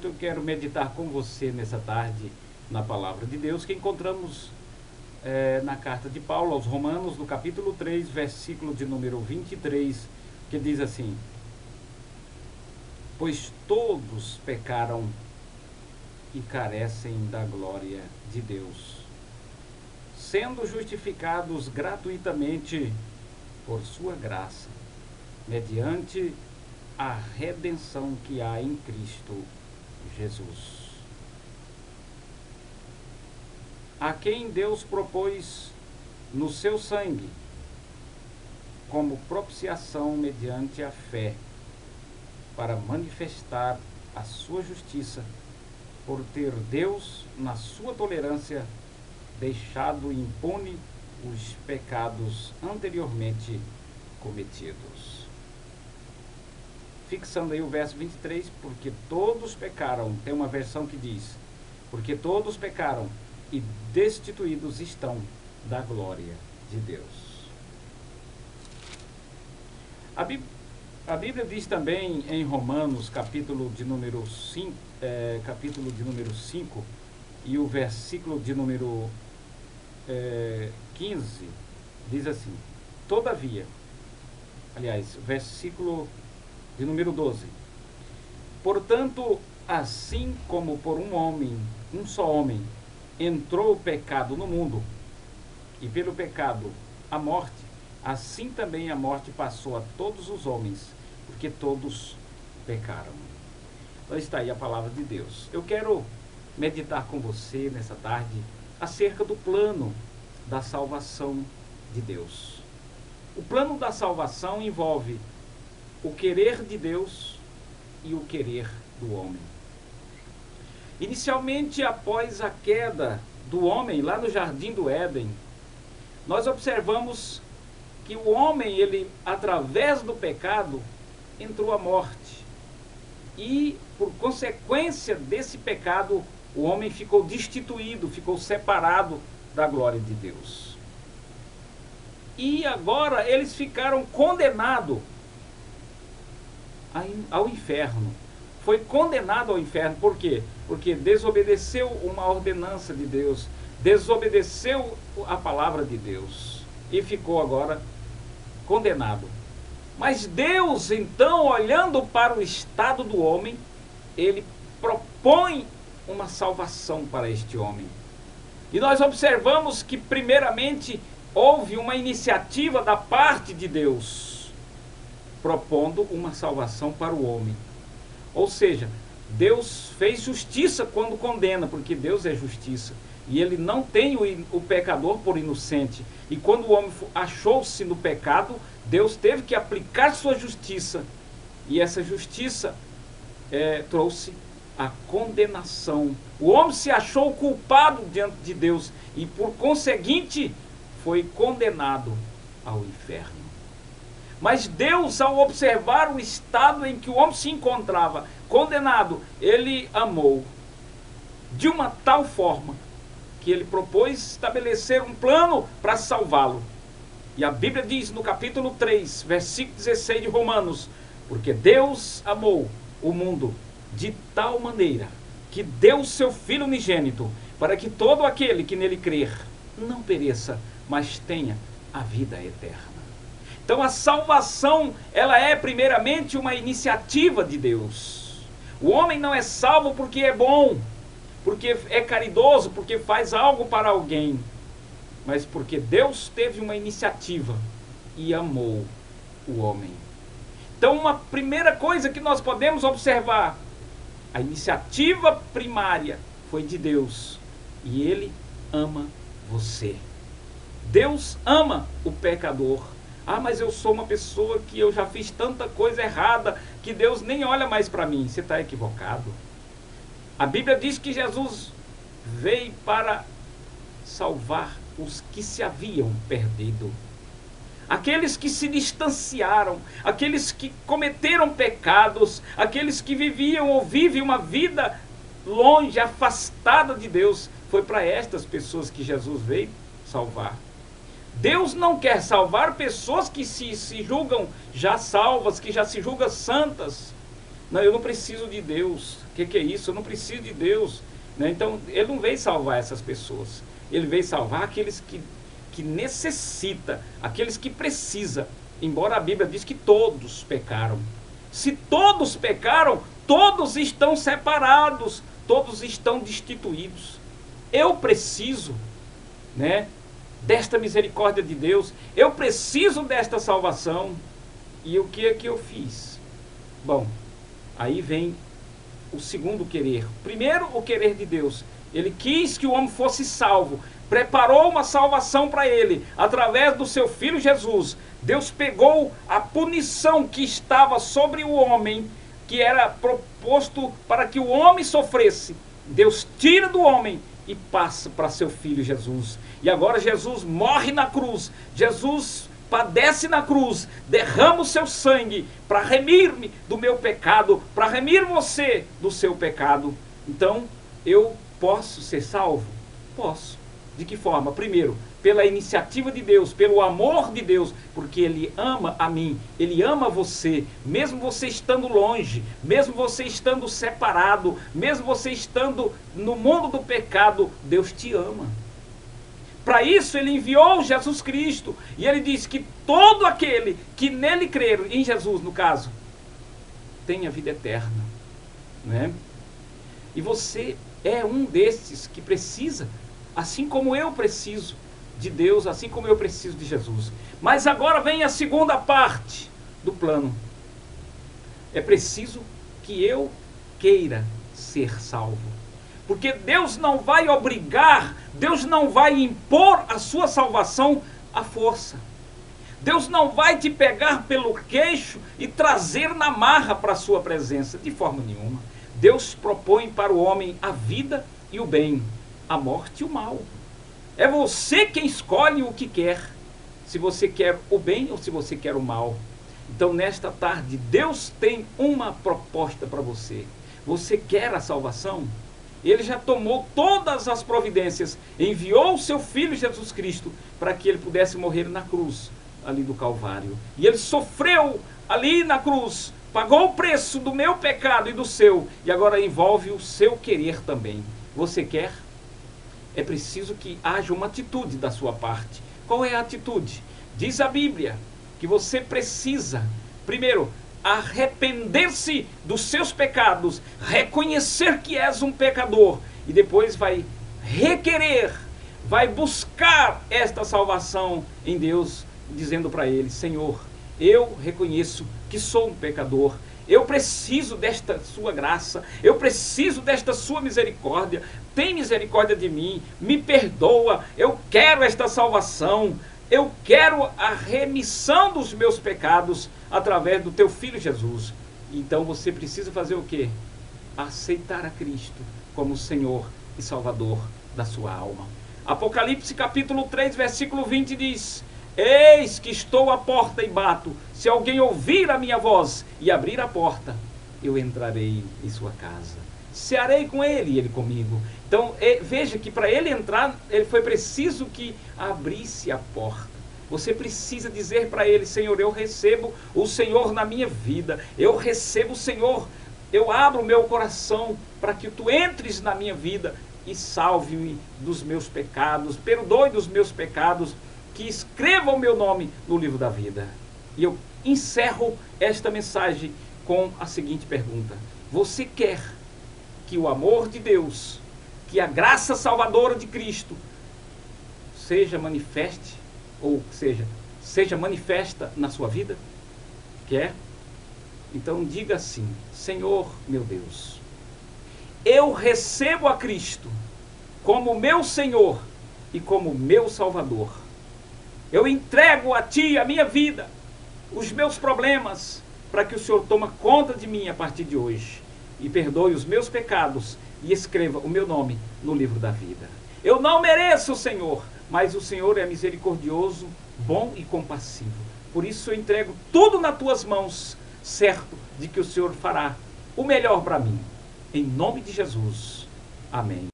Eu quero meditar com você nessa tarde na palavra de Deus que encontramos na carta de Paulo aos Romanos, no capítulo 3, versículo de número 23, que diz assim: pois todos pecaram e carecem da glória de Deus, sendo justificados gratuitamente por sua graça, mediante a redenção que há em Cristo Jesus, a quem Deus propôs no seu sangue como propiciação mediante a fé, para manifestar a sua justiça, por ter Deus, na sua tolerância, deixado impune os pecados anteriormente cometidos. Fixando aí o verso 23, porque todos pecaram, tem uma versão que diz, porque todos pecaram e destituídos estão da glória de Deus. A Bíblia diz também em Romanos, capítulo de número 5, e o versículo de número 15, diz assim: todavia, aliás, versículo de número 12, portanto, assim como por um só homem, entrou o pecado no mundo, e pelo pecado a morte, assim também a morte passou a todos os homens, porque todos pecaram. Então está aí a palavra de Deus. Eu quero meditar com você nessa tarde acerca do plano da salvação de Deus. O plano da salvação envolve o querer de Deus e o querer do homem. Inicialmente, após a queda do homem lá no Jardim do Éden, nós observamos que o homem, ele, através do pecado, entrou à morte. E, por consequência desse pecado, o homem ficou destituído, ficou separado da glória de Deus. E agora eles ficaram condenados ao inferno. Foi condenado ao inferno. Por quê? Porque desobedeceu uma ordenança de Deus, desobedeceu a palavra de Deus e ficou agora condenado. Mas Deus, então, olhando para o estado do homem, ele propõe uma salvação para este homem. E nós observamos que, primeiramente, houve uma iniciativa da parte de Deus, propondo uma salvação para o homem. Ou seja, Deus fez justiça quando condena, porque Deus é justiça. E ele não tem o pecador por inocente. E quando o homem achou-se no pecado, Deus teve que aplicar sua justiça. E essa justiça trouxe a condenação. O homem se achou culpado diante de Deus e, por conseguinte, foi condenado ao inferno. Mas Deus, ao observar o estado em que o homem se encontrava, condenado, ele amou de uma tal forma que ele propôs estabelecer um plano para salvá-lo. E a Bíblia diz no capítulo 3, versículo 16 de Romanos: porque Deus amou o mundo de tal maneira que deu o seu Filho unigênito, para que todo aquele que nele crer não pereça, mas tenha a vida eterna. Então a salvação, ela é primeiramente uma iniciativa de Deus. O homem não é salvo porque é bom, porque é caridoso, porque faz algo para alguém, mas porque Deus teve uma iniciativa e amou o homem. Então, uma primeira coisa que nós podemos observar: a iniciativa primária foi de Deus, e Ele ama você. Deus ama o pecador. Ah, mas eu sou uma pessoa que eu já fiz tanta coisa errada que Deus nem olha mais para mim. Você está equivocado. A Bíblia diz que Jesus veio para salvar os que se haviam perdido. Aqueles que se distanciaram, aqueles que cometeram pecados, aqueles que viviam ou vivem uma vida longe, afastada de Deus. Foi para estas pessoas que Jesus veio salvar. Deus não quer salvar pessoas que se julgam já salvas, que já se julgam santas. Não, eu não preciso de Deus. O que é isso? Eu não preciso de Deus. Né? Então, ele não veio salvar essas pessoas. Ele veio salvar aqueles que necessita, aqueles que precisa. Embora a Bíblia diz que todos pecaram. Se todos pecaram, todos estão separados, todos estão destituídos. Eu preciso, né, desta misericórdia de Deus. Eu preciso desta salvação. E o que é que eu fiz? Bom, aí vem o segundo querer. Primeiro, o querer de Deus. Ele quis que o homem fosse salvo. Preparou uma salvação para ele, através do seu Filho Jesus. Deus pegou a punição que estava sobre o homem, que era proposto para que o homem sofresse. Deus tira do homem e passa para seu Filho Jesus. E agora Jesus morre na cruz. Jesus padece na cruz, derrama o seu sangue para remir-me do meu pecado, para remir você do seu pecado. Então, eu posso ser salvo? Posso. De que forma? Primeiro, pela iniciativa de Deus, pelo amor de Deus, porque Ele ama a mim, Ele ama você, mesmo você estando longe, mesmo você estando separado, mesmo você estando no mundo do pecado, Deus te ama. Para isso Ele enviou Jesus Cristo, e Ele diz que todo aquele que nele crer, em Jesus no caso, tem a vida eterna, né? E você é um desses que precisa, assim como eu preciso de Deus, assim como eu preciso de Jesus. Mas agora vem a segunda parte do plano. É preciso que eu queira ser salvo. Porque Deus não vai obrigar, Deus não vai impor a sua salvação à força. Deus não vai te pegar pelo queixo e trazer na marra para a sua presença, de forma nenhuma. Deus propõe para o homem a vida e o bem, a morte e o mal. É você quem escolhe o que quer, se você quer o bem ou se você quer o mal. Então, nesta tarde, Deus tem uma proposta para você. Você quer a salvação? Ele já tomou todas as providências, enviou o seu Filho Jesus Cristo para que ele pudesse morrer na cruz, ali do Calvário. E ele sofreu ali na cruz, pagou o preço do meu pecado e do seu, e agora envolve o seu querer também. Você quer? É preciso que haja uma atitude da sua parte. Qual é a atitude? Diz a Bíblia que você precisa, primeiro, arrepender-se dos seus pecados, reconhecer que és um pecador, e depois vai requerer, vai buscar esta salvação em Deus, dizendo para Ele: Senhor, eu reconheço que sou um pecador, eu preciso desta sua graça, eu preciso desta sua misericórdia, tem misericórdia de mim, me perdoa, eu quero esta salvação, eu quero a remissão dos meus pecados através do teu Filho Jesus. Então você precisa fazer o quê? Aceitar a Cristo como Senhor e Salvador da sua alma. Apocalipse capítulo 3, versículo 20 diz: Eis que estou à porta e bato. Se alguém ouvir a minha voz e abrir a porta, eu entrarei em sua casa. Cearei com ele e ele comigo. Então veja que para ele entrar, ele foi preciso que abrisse a porta. Você precisa dizer para ele: Senhor, eu recebo o Senhor na minha vida. Eu recebo o Senhor. Eu abro o meu coração para que tu entres na minha vida e salve-me dos meus pecados, perdoe dos meus pecados, que escreva o meu nome no livro da vida. E eu encerro esta mensagem com a seguinte pergunta: você quer que o amor de Deus, que a graça salvadora de Cristo seja manifeste, ou seja manifesta na sua vida? Quer? Então diga assim: Senhor meu Deus, eu recebo a Cristo como meu Senhor e como meu Salvador. Eu entrego a Ti a minha vida, os meus problemas, para que o Senhor tome conta de mim a partir de hoje e perdoe os meus pecados e escreva o meu nome no livro da vida. Eu não mereço, Senhor, mas o Senhor é misericordioso, bom e compassivo. Por isso eu entrego tudo nas Tuas mãos, certo de que o Senhor fará o melhor para mim. Em nome de Jesus. Amém.